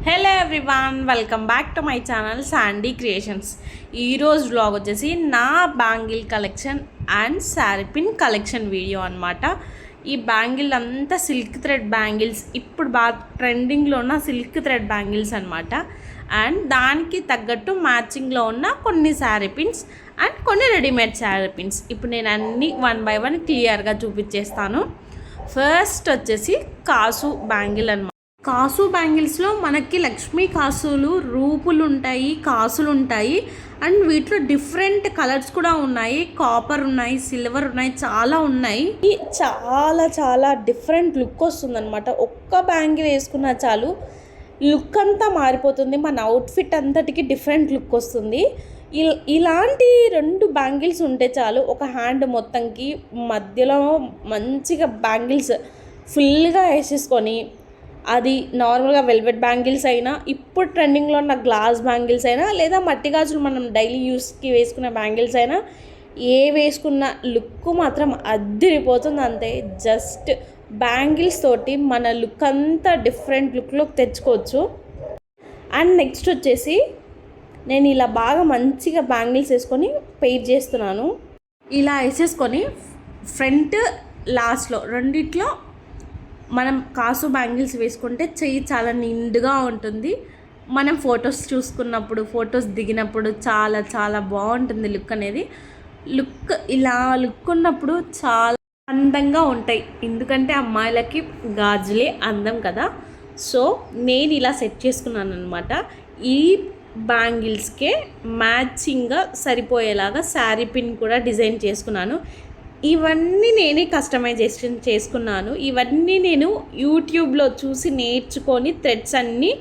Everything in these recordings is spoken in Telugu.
Hello everyone, welcome back to my channel Sandy creations. ఈరోజు వ్లాగ్ వచ్చేసి నా bangle collection and sari pin collection video అనమాట. ఈ బ్యాంగిల్ అంతా సిల్క్ థ్రెడ్ బ్యాంగిల్స్, ఇప్పుడు బాగా ట్రెండింగ్లో ఉన్న సిల్క్ థ్రెడ్ బ్యాంగిల్స్ అనమాట. అండ్ దానికి తగ్గట్టు మ్యాచింగ్లో ఉన్న కొన్ని శారీ పిన్స్ అండ్ కొన్ని రెడీమేడ్ శారీ పిన్స్. ఇప్పుడు నేను అన్నీ వన్ బై వన్ క్లియర్గా చూపించేస్తాను. ఫస్ట్ వచ్చేసి కాసు బ్యాంగిల్ అనమాట. కాసు బ్యాంగిల్స్లో మనకి లక్ష్మీ కాసులు, రూపులు ఉంటాయి, కాసులు ఉంటాయి. అండ్ వీటిలో డిఫరెంట్ కలర్స్ కూడా ఉన్నాయి. కాపర్ ఉన్నాయి, సిల్వర్ ఉన్నాయి, చాలా ఉన్నాయి. చాలా చాలా డిఫరెంట్ లుక్ వస్తుందన్నమాట. ఒక్క బ్యాంగిల్ వేసుకున్నా చాలు లుక్ అంతా మారిపోతుంది. మన అవుట్ఫిట్ అంతటికి డిఫరెంట్ లుక్ వస్తుంది. ఇలాంటి 2 బ్యాంగిల్స్ ఉంటే చాలు. ఒక హ్యాండ్ మొత్తంకి మధ్యలో మంచిగా బ్యాంగిల్స్ ఫుల్గా వేసేసుకొని, అది నార్మల్గా వెల్వెట్ బ్యాంగిల్స్ అయినా, ఇప్పుడు ట్రెండింగ్లో ఉన్న గ్లాస్ బ్యాంగిల్స్ అయినా, లేదా మట్టి గాజులు మనం డైలీ యూస్కి వేసుకున్న బ్యాంగిల్స్ అయినా, ఏ వేసుకున్న లుక్ మాత్రం అద్దిరిపోతుంది అంతే. జస్ట్ బ్యాంగిల్స్ తోటి మన లుక్ అంతా డిఫరెంట్ లుక్లోకి తెచ్చుకోవచ్చు. అండ్ నెక్స్ట్ వచ్చేసి నేను ఇలా బాగా మంచిగా బ్యాంగిల్స్ వేసుకొని పెయింట్ చేస్తున్నాను. ఇలా వేసేసుకొని ఫ్రంట్ లాస్ట్లో రెండిట్లో మనం కాసు బ్యాంగిల్స్ వేసుకుంటే చెయ్యి చాలా నిండుగా ఉంటుంది. మనం ఫొటోస్ చూసుకున్నప్పుడు, ఫొటోస్ దిగినప్పుడు చాలా చాలా బాగుంటుంది లుక్ అనేది. ఇలా లుక్ ఉన్నప్పుడు చాలా అందంగా ఉంటాయి. ఎందుకంటే అమ్మాయిలకి గాజులే అందం కదా. సో నేను ఇలా సెట్ చేసుకున్నాను అనమాట. ఈ బ్యాంగిల్స్కే మ్యాచింగ్గా సరిపోయేలాగా శారీ పిన్ కూడా డిజైన్ చేసుకున్నాను. ఇవన్నీ నేనే కస్టమైజేషన్ చేసుకున్నాను. ఇవన్నీ నేను యూట్యూబ్లో చూసి నేర్చుకొని థ్రెడ్స్ అన్నీ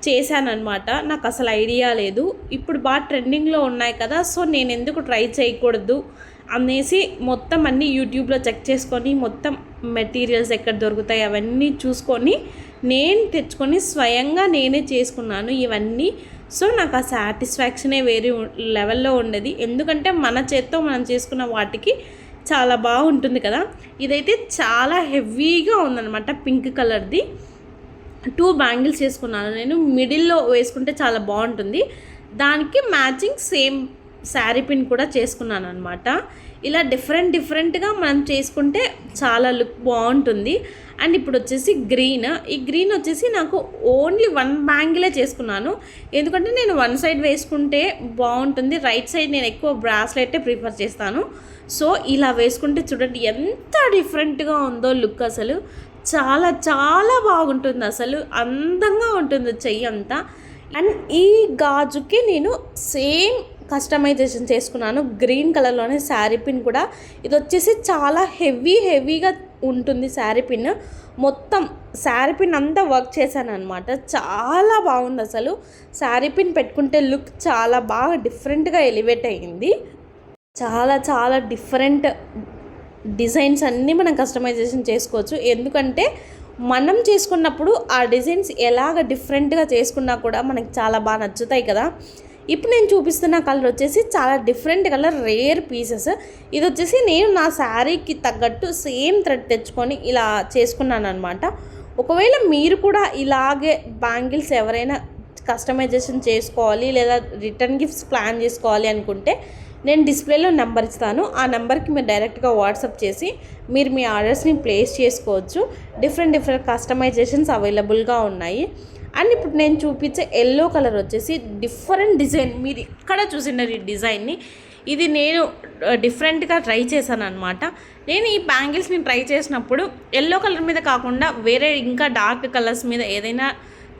చేశానన్నమాట. నాకు అసలు ఐడియా లేదు. ఇప్పుడు బాగా ట్రెండింగ్లో ఉన్నాయి కదా, సో నేను ఎందుకు ట్రై చేయకూడదు అనేసి మొత్తం అన్నీ యూట్యూబ్లో చెక్ చేసుకొని, మొత్తం మెటీరియల్స్ ఎక్కడ దొరుకుతాయి అవన్నీ చూసుకొని నేను తెచ్చుకొని స్వయంగా నేనే చేసుకున్నాను ఇవన్నీ. సో నాకు ఆ సాటిస్ఫాక్షనే వేరే లెవెల్లో ఉండేది. ఎందుకంటే మన చేత్తో మనం చేసుకున్న వాటికి చాలా బాగుంటుంది కదా. ఇదైతే చాలా హెవీగా ఉందన్నమాట. పింక్ కలర్ది 2 బ్యాంగిల్స్ చేసుకున్నాను నేను. మిడిల్లో వేసుకుంటే చాలా బాగుంటుంది. దానికి మ్యాచింగ్ సేమ్ శారీ పిన్ కూడా చేసుకున్నాను అనమాట. ఇలా డిఫరెంట్గా మనం చేసుకుంటే చాలా లుక్ బాగుంటుంది. అండ్ ఇప్పుడు వచ్చేసి గ్రీన్. ఈ గ్రీన్ వచ్చేసి నాకు ఓన్లీ 1 బ్యాంగిలే చేసుకున్నాను. ఎందుకంటే నేను 1 సైడ్ వేసుకుంటే బాగుంటుంది. రైట్ సైడ్ నేను ఎక్కువ బ్రాస్లెటే ప్రిఫర్ చేస్తాను. సో ఇలా వేసుకుంటే చూడండి ఎంత డిఫరెంట్గా ఉందో లుక్. అసలు చాలా చాలా బాగుంటుంది. అసలు అందంగా ఉంటుంది చెయ్యి అంతా. అండ్ ఈ గాజుకి నేను సేమ్ కస్టమైజేషన్ చేసుకున్నాను. గ్రీన్ కలర్లోనే శారీ పిన్ కూడా. ఇది వచ్చేసి చాలా హెవీగా ఉంటుంది శారీ పిన్. మొత్తం శారీ పిన్ అంతా వర్క్ చేశాను అనమాట. చాలా బాగుంది అసలు. శారీ పిన్ పెట్టుకుంటే లుక్ చాలా బాగా డిఫరెంట్గా ఎలివేట్ అయ్యింది. చాలా చాలా డిఫరెంట్ డిజైన్స్ అన్నీ మనం కస్టమైజేషన్ చేసుకోవచ్చు. ఎందుకంటే మనం చేసుకున్నప్పుడు ఆ డిజైన్స్ ఎలాగ డిఫరెంట్గా చేసుకున్నా కూడా మనకి చాలా బాగా నచ్చుతాయి కదా. ఇప్పుడు నేను చూపిస్తున్న కలర్ వచ్చేసి చాలా డిఫరెంట్ కలర్, రేర్ పీసెస్. ఇది వచ్చేసి నేను నా శారీకి తగ్గట్టు సేమ్ థ్రెడ్ తెచ్చుకొని ఇలా చేసుకున్నాను అనమాట. ఒకవేళ మీరు కూడా ఇలాగే బ్యాంగిల్స్ ఎవరైనా కస్టమైజేషన్ చేసుకోవాలి లేదా రిటర్న్ గిఫ్ట్స్ ప్లాన్ చేసుకోవాలి అనుకుంటే నేను డిస్ప్లేలో నెంబర్ ఇస్తాను. ఆ నెంబర్కి మీరు డైరెక్ట్గా వాట్సాప్ చేసి మీరు మీ ఆర్డర్స్ని ప్లేస్ చేసుకోవచ్చు. డిఫరెంట్ కస్టమైజేషన్స్ అవైలబుల్గా ఉన్నాయి. అండ్ ఇప్పుడు నేను చూపించే ఎల్లో కలర్ వచ్చేసి డిఫరెంట్ డిజైన్. మీరు ఇక్కడ చూసినారు ఈ డిజైన్ని. ఇది నేను డిఫరెంట్గా ట్రై చేశాను అనమాట. నేను ఈ బ్యాంగిల్స్ని ట్రై చేసినప్పుడు ఎల్లో కలర్ మీద కాకుండా వేరే ఇంకా డార్క్ కలర్స్ మీద ఏదైనా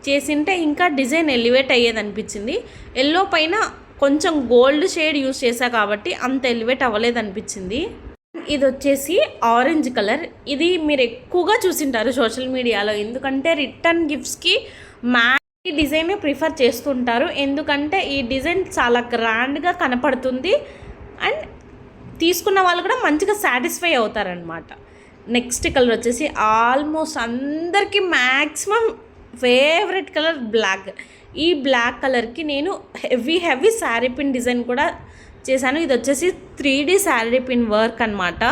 చేసింటే ఇంకా డిజైన్ ఎలివేట్ అయ్యేది అనిపించింది. ఎల్లో పైన కొంచెం గోల్డ్ షేడ్ యూస్ చేశా కాబట్టి అంత ఎలివేట్ అవ్వలేదు అనిపించింది. ఇది వచ్చేసి ఆరెంజ్ కలర్. ఇది మీరు ఎక్కువగా చూసింటారు సోషల్ మీడియాలో. ఎందుకంటే రిటర్న్ గిఫ్ట్స్కి మ్యాట్ డిజైనే ప్రిఫర్ చేస్తుంటారు. ఎందుకంటే ఈ డిజైన్ చాలా గ్రాండ్గా కనపడుతుంది అండ్ తీసుకున్న వాళ్ళు కూడా మంచిగా సాటిస్ఫై అవుతారనమాట. నెక్స్ట్ కలర్ వచ్చేసి ఆల్మోస్ట్ అందరికీ మ్యాక్సిమం ఫేవరెట్ కలర్ బ్లాక్. ఈ బ్లాక్ కలర్కి నేను హెవీ శారీ పిన్ డిజైన్ కూడా చేశాను. ఇది వచ్చేసి 3D శారీ పిన్ వర్క్ అనమాట.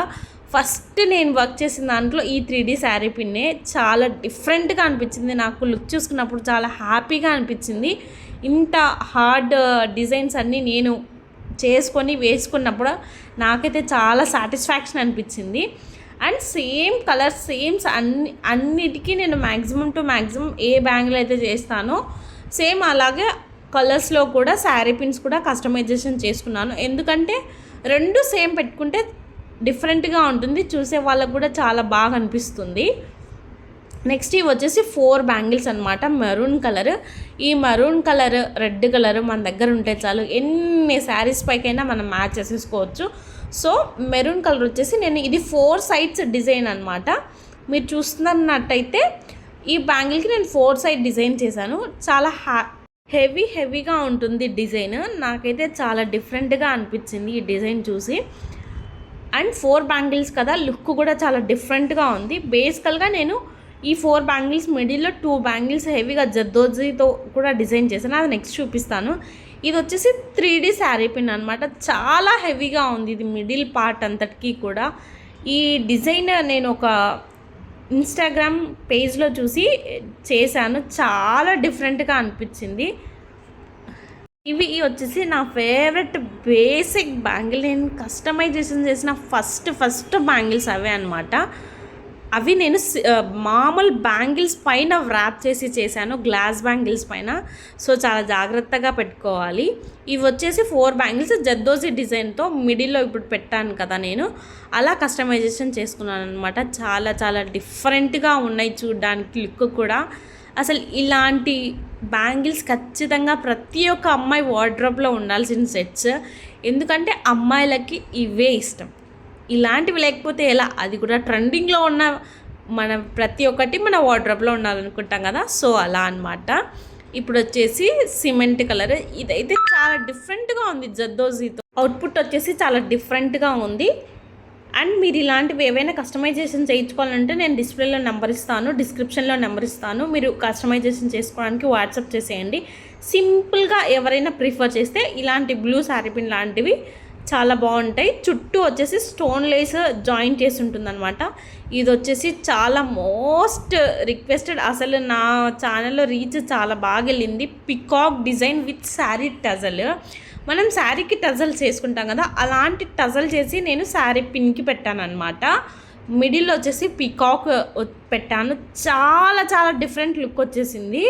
ఫస్ట్ నేను వర్క్ చేసిన దాంట్లో ఈ 3D శారీ పిన్నే చాలా డిఫరెంట్గా అనిపించింది. నాకు లుక్ చూసుకున్నప్పుడు చాలా హ్యాపీగా అనిపించింది. ఇంత హార్డ్ డిజైన్స్ అన్నీ నేను చేసుకొని వేసుకున్నప్పుడు నాకైతే చాలా సాటిస్ఫాక్షన్ అనిపించింది. అండ్ సేమ్ కలర్స్ అన్నిటికీ నేను maximum to maximum A bangle అయితే చేస్తానో సేమ్ అలాగే కలర్స్లో కూడా శారీ పిన్స్ కూడా కస్టమైజేషన్ చేసుకున్నాను. ఎందుకంటే రెండు సేమ్ పెట్టుకుంటే డిఫరెంట్గా ఉంటుంది, చూసే వాళ్ళకు కూడా చాలా బాగా అనిపిస్తుంది. నెక్స్ట్ ఇవి వచ్చేసి 4 బ్యాంగిల్స్ అనమాట. మెరూన్ కలర్, ఈ మెరూన్ కలర్ రెడ్ కలర్ మన దగ్గర ఉంటే చాలు ఎన్ని శారీస్ పైకైనా మనం మ్యాచ్ చేసేసుకోవచ్చు. సో మెరూన్ కలర్ వచ్చేసి నేను ఇది 4 సైడ్స్ డిజైన్ అనమాట. మీరు చూస్తున్నట్టయితే ఈ బ్యాంగిల్కి నేను 4 సైడ్ డిజైన్ చేశాను. చాలా హెవీగా ఉంటుంది డిజైన్. నాకైతే చాలా డిఫరెంట్గా అనిపించింది ఈ డిజైన్ చూసి. అండ్ 4 బ్యాంగిల్స్ కదా, లుక్ కూడా చాలా డిఫరెంట్గా ఉంది. బేసికల్గా నేను ఈ 4 బ్యాంగిల్స్ మిడిల్లో 2 బ్యాంగిల్స్ హెవీగా జర్దోజీతో కూడా డిజైన్ చేశాను, అది నెక్స్ట్ చూపిస్తాను. ఇది వచ్చేసి 3D శారీ పిన్ అనమాట. చాలా హెవీగా ఉంది ఇది మిడిల్ పార్ట్ అంతటికీ కూడా. ఈ డిజైన్ నేను ఒక ఇన్స్టాగ్రామ్ పేజ్లో చూసి చేశాను, చాలా డిఫరెంట్గా అనిపించింది. ఇవి వచ్చేసి నా ఫేవరెట్ బేసిక్ బ్యాంగిల్. నేను కస్టమైజేషన్ చేసిన ఫస్ట్ బ్యాంగిల్స్ అవే అనమాట. అవి నేను మామూలు బ్యాంగిల్స్ పైన ర్యాప్ చేశాను, గ్లాస్ బ్యాంగిల్స్ పైన. సో చాలా జాగ్రత్తగా పెట్టుకోవాలి. ఇవి వచ్చేసి 4 బ్యాంగిల్స్ జర్దోజీ డిజైన్తో మిడిల్లో ఇప్పుడు పెట్టాను కదా నేను, అలా కస్టమైజేషన్ చేసుకున్నాను అనమాట. చాలా డిఫరెంట్గా ఉన్నాయి చూడడానికి, లుక్ కూడా. అసలు ఇలాంటి బ్యాంగిల్స్ ఖచ్చితంగా ప్రతి ఒక్క అమ్మాయి వార్డ్రోబ్లో ఉండాల్సిన సెట్స్. ఎందుకంటే అమ్మాయిలకి ఇవే ఇష్టం, ఇలాంటివి లేకపోతే ఎలా? అది కూడా ట్రెండింగ్లో ఉన్న మన ప్రతి ఒక్కటి మన వార్డ్రోబ్లో ఉండాలనుకుంటాం కదా, సో అలా అనమాట. ఇప్పుడు వచ్చేసి సిమెంట్ కలర్, ఇదైతే చాలా డిఫరెంట్గా ఉంది జర్దోజీతో. అవుట్పుట్ వచ్చేసి చాలా డిఫరెంట్గా ఉంది. అండ్ మీరు ఇలాంటివి ఏవైనా కస్టమైజేషన్ చేయించుకోవాలంటే నేను డిస్ప్లేలో నెంబర్ ఇస్తాను, డిస్క్రిప్షన్లో నెంబర్ ఇస్తాను. మీరు కస్టమైజేషన్ చేసుకోవడానికి వాట్సాప్ చేసేయండి. సింపుల్గా ఎవరైనా ప్రిఫర్ చేస్తే ఇలాంటి బ్లూ శారీ పిన్ లాంటివి చాలా బాగుంటాయి. చుట్టూ వచ్చేసి స్టోన్ లేస్ జాయిన్ చేసి ఉంటుందన్నమాట. ఇది వచ్చేసి చాలా మోస్ట్ రిక్వెస్టెడ్, అసలు నా ఛానల్లో రీచ్ చాలా బాగా వెళ్ళింది. Peacock design with sari టజల్. మనం శారీకి టజల్ చేసుకుంటాం కదా, అలాంటి టజల్ చేసి నేను శారీ పిన్కి పెట్టాను అనమాట. మిడిల్లో వచ్చేసి పికాక్ పెట్టాను. చాలా డిఫరెంట్ లుక్ వచ్చేసింది.